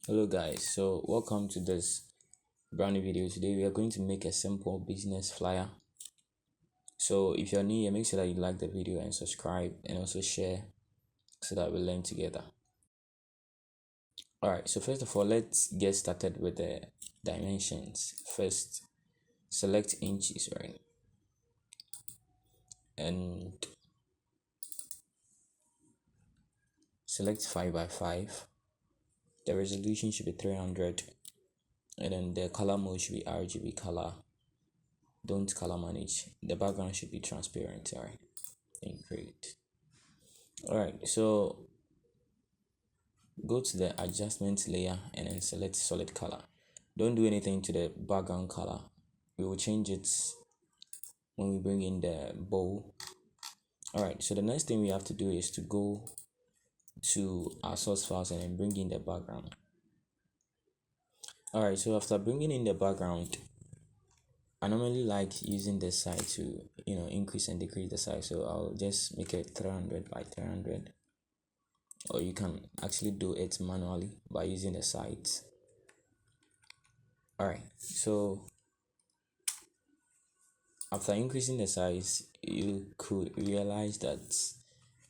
Hello guys, so welcome to this brand new video. Today we are going to make a simple business flyer. So if you're new here, make sure that you like the video and subscribe and also share so that we learn together. Alright, so first of all, let's get started with the dimensions. First, select inches, right? And select 5 by 5. The resolution should be 300, and then the color mode should be RGB color. Don't color manage. The background should be transparent, alright? And create. Alright, so go to the adjustment layer and then select solid color. Don't do anything to the background color. We will change it when we bring in the bow. Alright, so the next thing we have to do is to go to our source files and then bring in the background. Alright, so after bringing in the background, I normally like using this side to increase and decrease the size. So I'll just make it 300 by 300, or you can actually do it manually by using the sides. Alright, so after increasing the size, you could realize that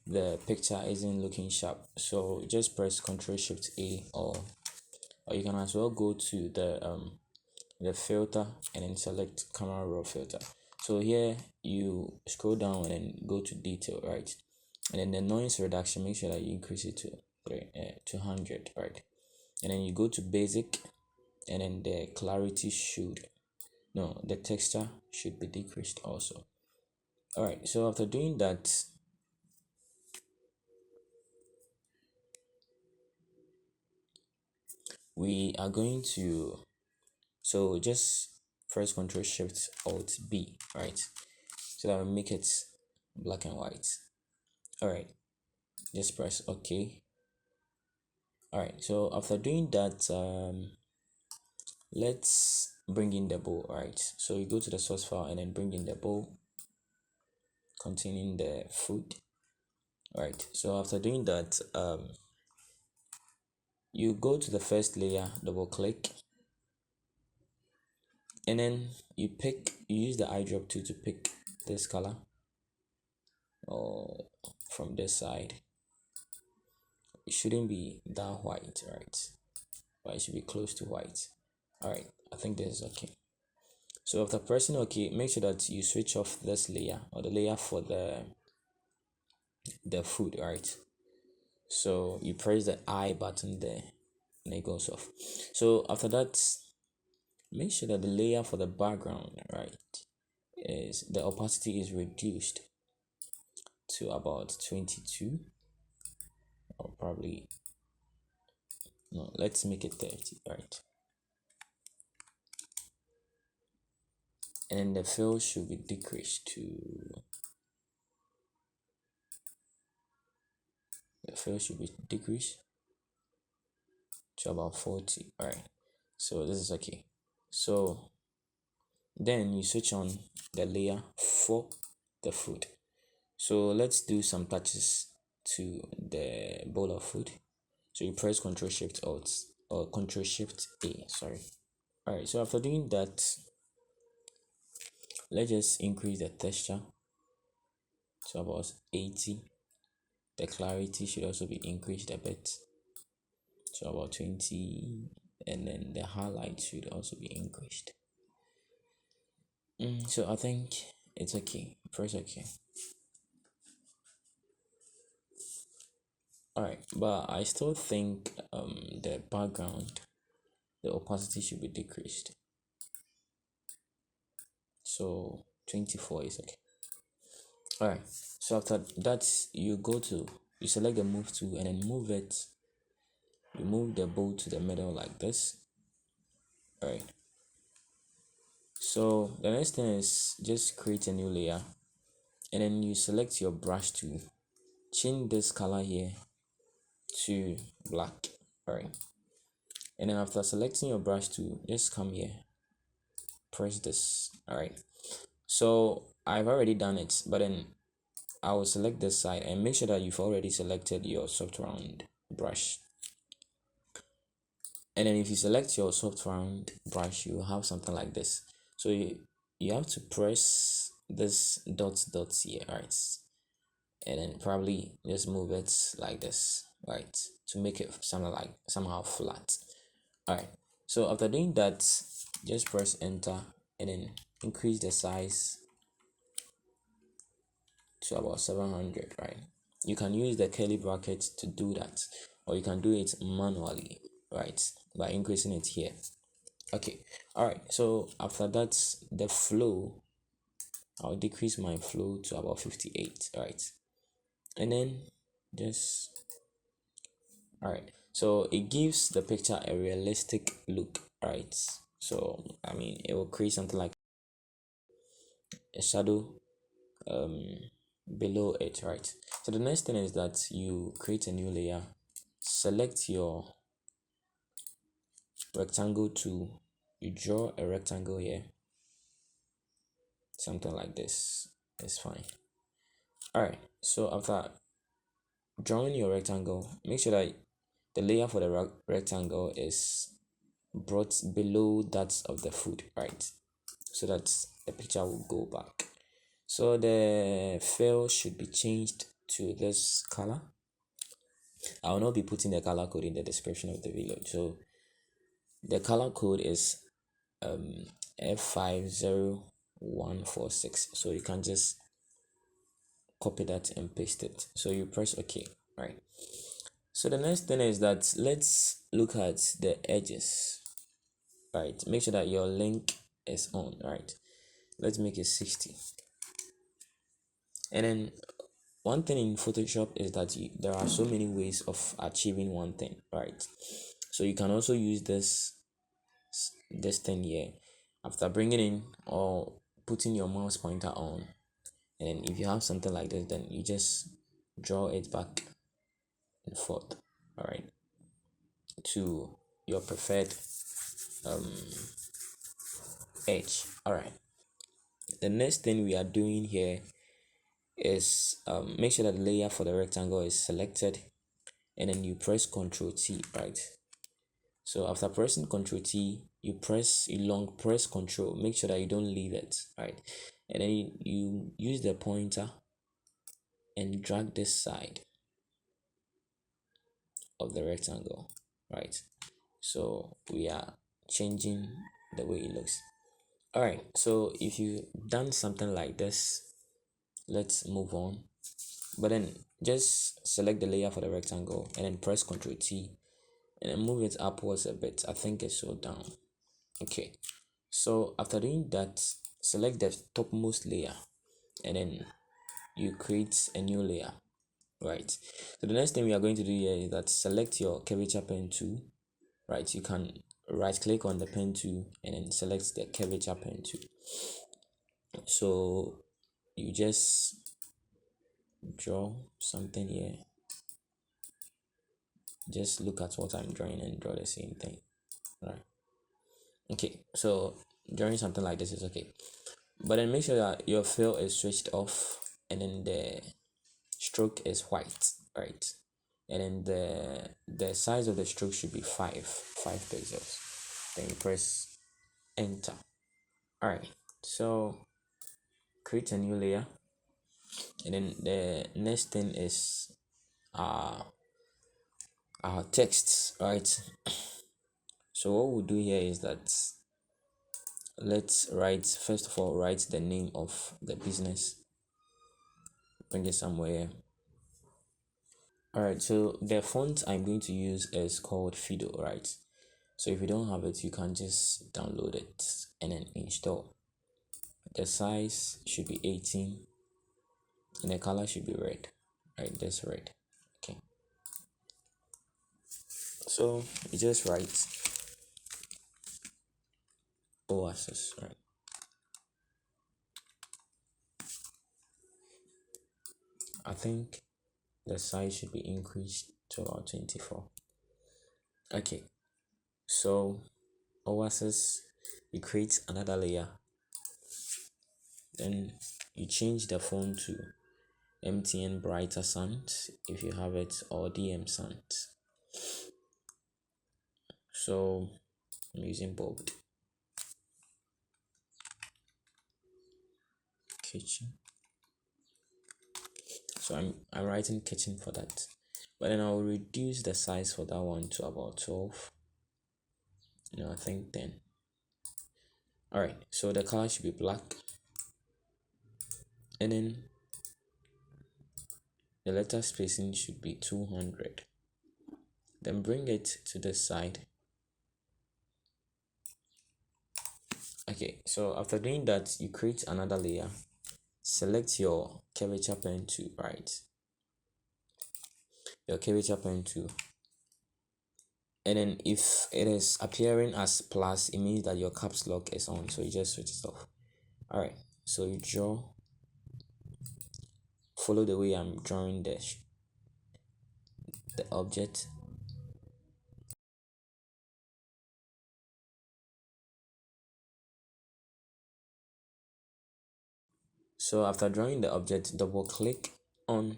the picture isn't looking sharp. So just press Ctrl Shift A, or you can as well go to the filter and then select camera raw filter. So here you scroll down and then go to detail, right? And then the noise reduction, make sure that you increase it to 200, right? And then you go to basic, and then the clarity should no the texture should be decreased also. All right, so after doing that, we are going to just first Control Shift Alt B, right? So that will make it black and white. All right, just press OK. All right, so after doing that, let's bring in the bow. Right, so you go to the source file and then bring in the bow containing the food. All right, so after doing that, you go to the first layer, double click, and then you use the eyedrop tool to pick this color, or from this side. It shouldn't be that white, right? But it should be close to white. All right, I think this is okay. So after pressing OK, make sure that you switch off this layer, or the layer for the food, right? So you press the I button there and it goes off. So after that, make sure that the layer for the background, right, is the opacity is reduced to about 22, or probably no, let's make it 30, right? And the fill should be decreased to about 40. All right, so this is okay. So then you switch on the layer for the food. So let's do some touches to the bowl of food. So you press Ctrl Shift Alt, or Ctrl Shift A, sorry. All right, so after doing that, let's just increase the texture to about 80. The clarity should also be increased a bit to about 20, and then the highlight should also be increased. So I think it's okay. Press OK. Alright, but I still think the background, the opacity should be decreased. So 24 is okay. Alright, so after that, you select the move tool and then move it. You move the bow to the middle like this. Alright, so the next thing is just create a new layer, and then you select your brush tool, change this color here to black. Alright, and then after selecting your brush tool, just come here, press this. Alright, so I've already done it, but then I will select this side and make sure that you've already selected your soft round brush. And then if you select your soft round brush, you will have something like this. So you have to press this dots here, right? And then probably just move it like this, right, to make it somehow flat. All right, so after doing that, just press enter and then increase the size to about 700, right? You can use the curly bracket to do that, or you can do it manually, right, by increasing it here. Okay, all right, so after that, the flow, I'll decrease my flow to about 58, right? And then just, all right, so it gives the picture a realistic look, right? So I mean, it will create something like a shadow below it, right? So the next thing is that you create a new layer, select your rectangle tool, you draw a rectangle here, something like this is fine. All right, so after drawing your rectangle, make sure that the layer for the rectangle is brought below that of the food, right, so that the picture will go back. So the fill should be changed to this color. I will not be putting the color code in the description of the video. So the color code is F50146. So you can just copy that and paste it. So you press OK, right? So the next thing is that let's look at the edges, right? Make sure that your link is on, right? Let's make it 60. And then one thing in Photoshop is that there are so many ways of achieving one thing, right? So you can also use this thing here after bringing in or putting your mouse pointer on, and then if you have something like this, then you just draw it back and forth, all right, to your preferred edge. All right, the next thing we are doing here is make sure that the layer for the rectangle is selected, and then you press Ctrl T, right? So after pressing Ctrl T, you long press Ctrl, make sure that you don't leave it, right? And then you use the pointer and drag this side of the rectangle, right? So we are changing the way it looks. All right, so if you done something like this, let's move on. But then just select the layer for the rectangle and then press Ctrl T and then move it upwards a bit. I think it's so down. Okay, so after doing that, select the topmost layer and then you create a new layer, right? So the next thing we are going to do here is that select your curvature pen tool, right? You can right click on the pen tool and then select the curvature pen tool. So you just draw something here, just look at what I'm drawing and draw the same thing, right? Okay, so drawing something like this is okay, but then make sure that your fill is switched off and then the stroke is white, right? And then the size of the stroke should be 5 pixels. Then you press enter. All right, so create a new layer, and then the next thing is uh our texts, right? So what we'll do here is that let's write, first of all, write the name of the business, bring it somewhere. All right, so the font I'm going to use is called Fido, right? So if you don't have it, you can just download it and then install. The size should be 18 and the color should be red, right? That's red. Okay, so you just write Oasis, right? I think the size should be increased to about 24. Okay, so Oasis, you create another layer, then you change the font to MTN Brighter Sans if you have it, or DM Sans. So I'm using bold. Kitchen. So I'm writing kitchen for that. But then I'll reduce the size for that one to about 12. No, I think 10. Alright, so the color should be black. And then the letter spacing should be 200. Then bring it to this side. Okay, so after doing that, you create another layer. Select your curvature pen tool, right? Your curvature pen tool. And then if it is appearing as plus, it means that your caps lock is on, so you just switch it off. Alright, so you draw, follow the way I'm drawing the object. So after drawing the object, double click on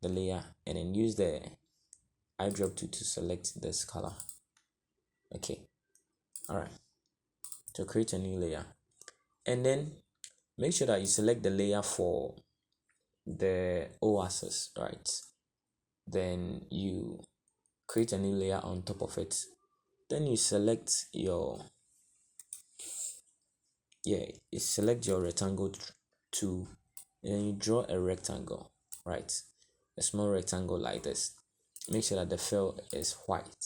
the layer and then use the eyedrop tool to select this color. Okay, alright, to create a new layer. And then make sure that you select the layer for the o-axis, right? Then you create a new layer on top of it. Then you select your rectangle tool and then you draw a rectangle, right? A small rectangle like this. Make sure that the fill is white.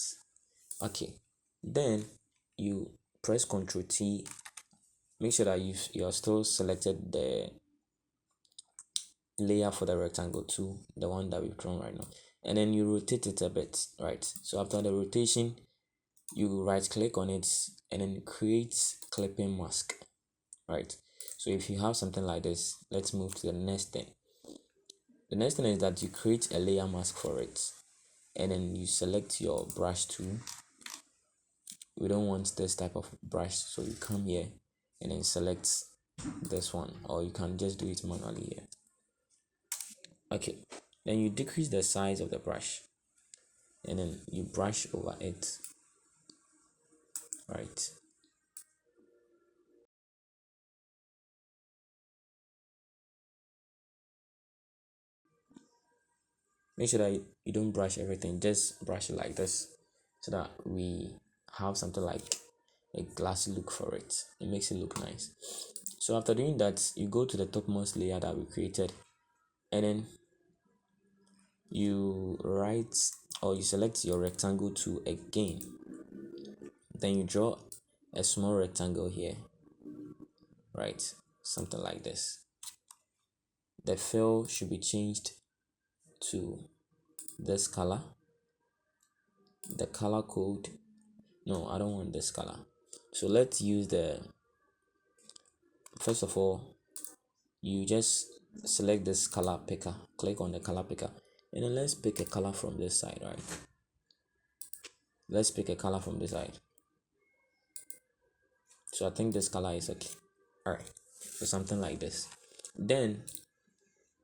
Okay, then you press Ctrl T. Make sure that you're still selected the layer for the rectangle too, the one that we've drawn right now, and then you rotate it a bit, right? So after the rotation, you right click on it and then create clipping mask, right? So if you have something like this, let's move to the next thing. The next thing is that you create a layer mask for it and then you select your brush tool. We don't want this type of brush, so you come here and then select this one, or you can just do it manually here. Okay, then you decrease the size of the brush and then you brush over it, right? Make sure that you don't brush everything, just brush it like this so that we have something like a glassy look for it. It makes it look nice. So after doing that, you go to the topmost layer that we created and then you write or you select your rectangle tool again. Then you draw a small rectangle here, right? Something like this. The fill should be changed to this color. The color code, no, I don't want this color. So let's use the, first of all, you just select this color picker, click on the color picker, and then let's pick a color from this side, right? Let's pick a color from this side. So I think this color is okay. All right, so something like this. Then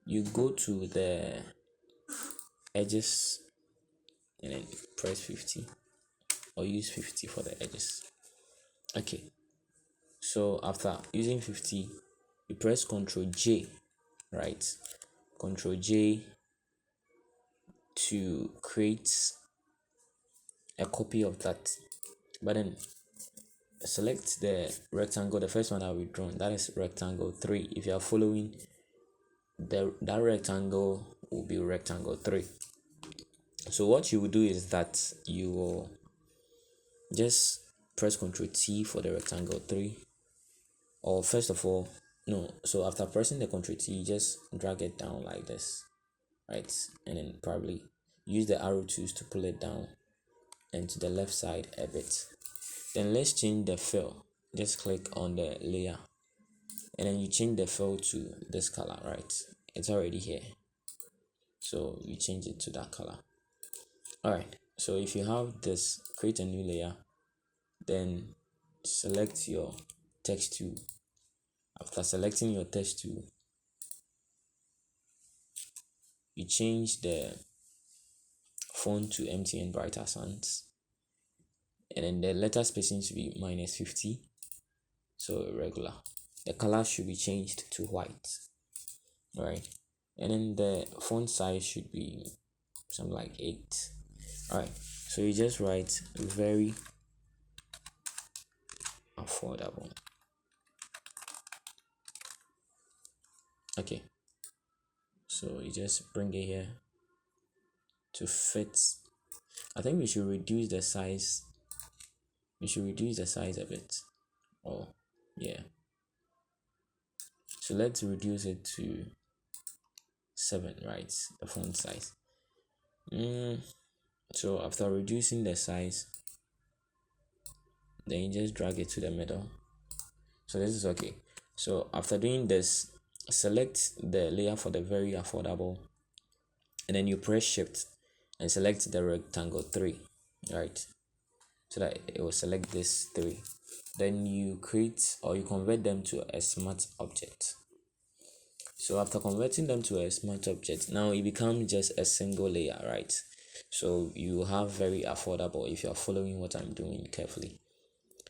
you go to the edges and then press 50 or use 50 for the edges. Okay, so after using 50, you press Ctrl J, right? Ctrl J to create a copy of that. But then select the rectangle, the first one that we've drawn, that is rectangle 3. If you are following, that rectangle will be rectangle 3. So what you will do is that you will just press Ctrl T for the rectangle 3, or first of all, no, so after pressing the Ctrl T, you just drag it down like this, right? And then probably use the arrow tools to pull it down and to the left side a bit. Then let's change the fill. Just click on the layer and then you change the fill to this color, right? It's already here, so you change it to that color. All right, so if you have this, create a new layer, then select your text tool. After selecting your text tool, you change the font to MTN Brighter Sans and then the letter spacing should be -50, so regular. The color should be changed to white, right? And then the font size should be something like 8. All right, so you just write very affordable. Okay, so you just bring it here to fit. I think we should reduce the size. We should reduce the size a bit. Oh, yeah. So let's reduce it to 7, right? The font size. So after reducing the size, then you just drag it to the middle. So this is okay. So after doing this, select the layer for the very affordable, and then you press shift and select the rectangle 3, right? So that it will select this 3. Then you create or you convert them to a smart object. So after converting them to a smart object, now it becomes just a single layer, right? So you have very affordable if you are following what I'm doing carefully.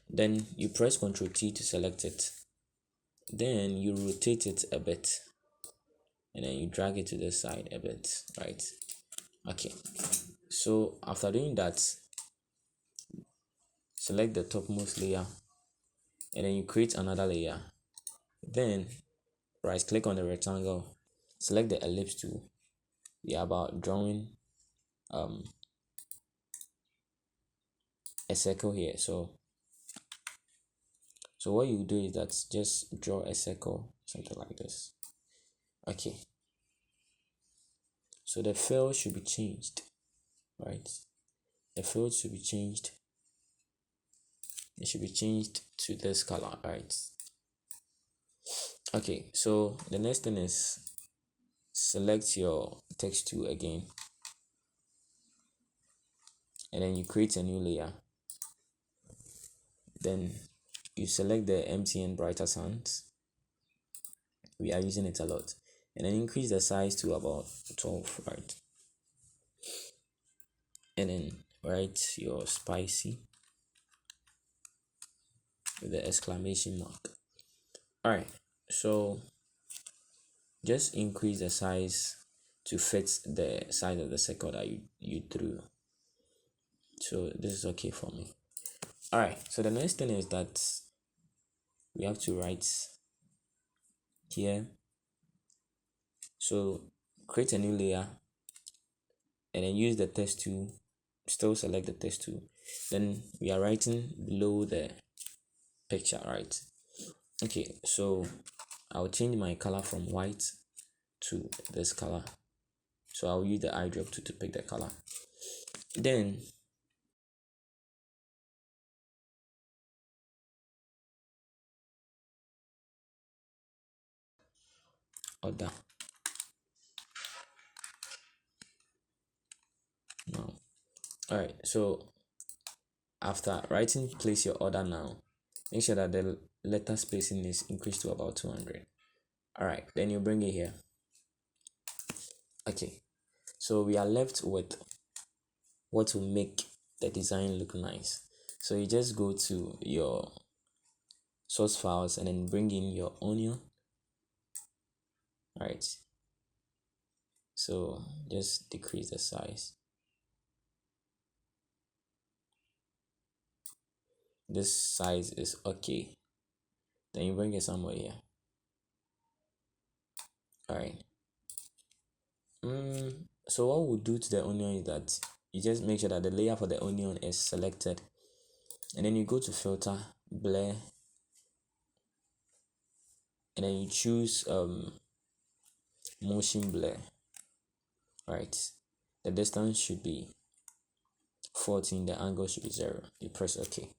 Then you press Ctrl T to select it. Then you rotate it a bit, and then you drag it to the side a bit, right? Okay. So after doing that, select the topmost layer, and then you create another layer. Then right click on the rectangle, select the ellipse tool. We are about drawing a circle here. So what you do is that just draw a circle, something like this. Okay. So the fill should be changed, right? The fill should be changed. It should be changed to this color, right? Okay, so the next thing is select your text tool again, and then you create a new layer. Then you select the MTN brighter sans. We are using it a lot, and then increase the size to about 12, right? And then write your spicy with the exclamation mark. All right, so just increase the size to fit the size of the circle that you drew. So this is okay for me. All right, so the next thing is that we have to write here. So create a new layer, and then use the text tool. Still select the text tool. Then we are writing below the picture, right? Okay, so I'll change my color from white to this color. So I'll use the eyedrop to pick the color. Then order. Now, all right, so after writing place your order now, make sure that the letter spacing is increased to about 200. All right, then you bring it here. Okay, so we are left with what will make the design look nice. So you just go to your source files and then bring in your onion. All right, so just decrease the size. This size is okay. Then you bring it somewhere here. All right. So what we'll do to the onion is that you just make sure that the layer for the onion is selected, and then you go to filter, blur, and then you choose motion blur. Right, the distance should be 14, the angle should be 0. You press OK,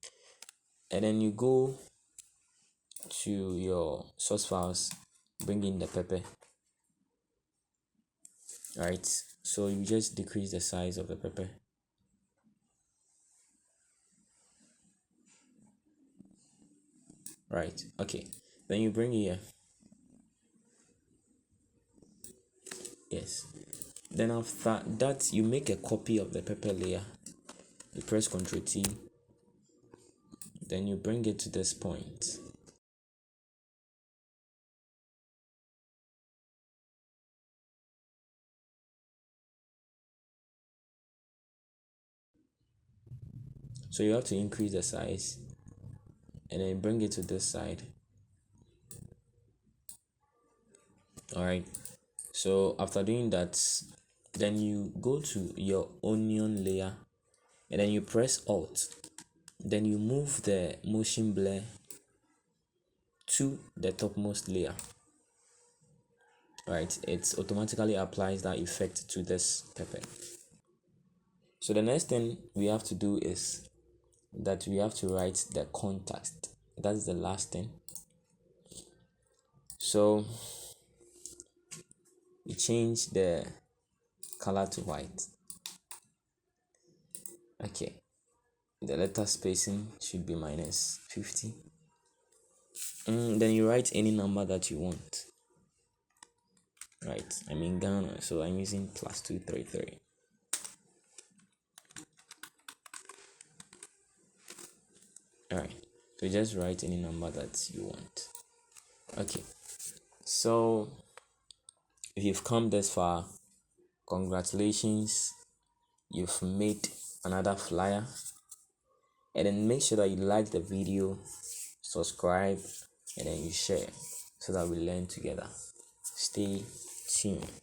and then you go to your source files, bring in the pepper. Right, so you just decrease the size of the pepper. Right, okay, then you bring here. Yes, then after that you make a copy of the pepper layer. You press Ctrl T, Then you bring it to this point. So you have to increase the size and then bring it to this side. Alright. So after doing that, then you go to your onion layer and then you press Alt. Then you move the motion blur to the topmost layer. Right, it automatically applies that effect to this pepper. So the next thing we have to do is that we have to write the context. That's the last thing. So we change the color to white. Okay, the letter spacing should be -50. Then you write any number that you want. Right, I'm in Ghana, so I'm using +233. Alright, so just write any number that you want. Okay, so if you've come this far, congratulations, you've made another flyer. And then make sure that you like the video, subscribe, and then you share so that we learn together. Stay tuned.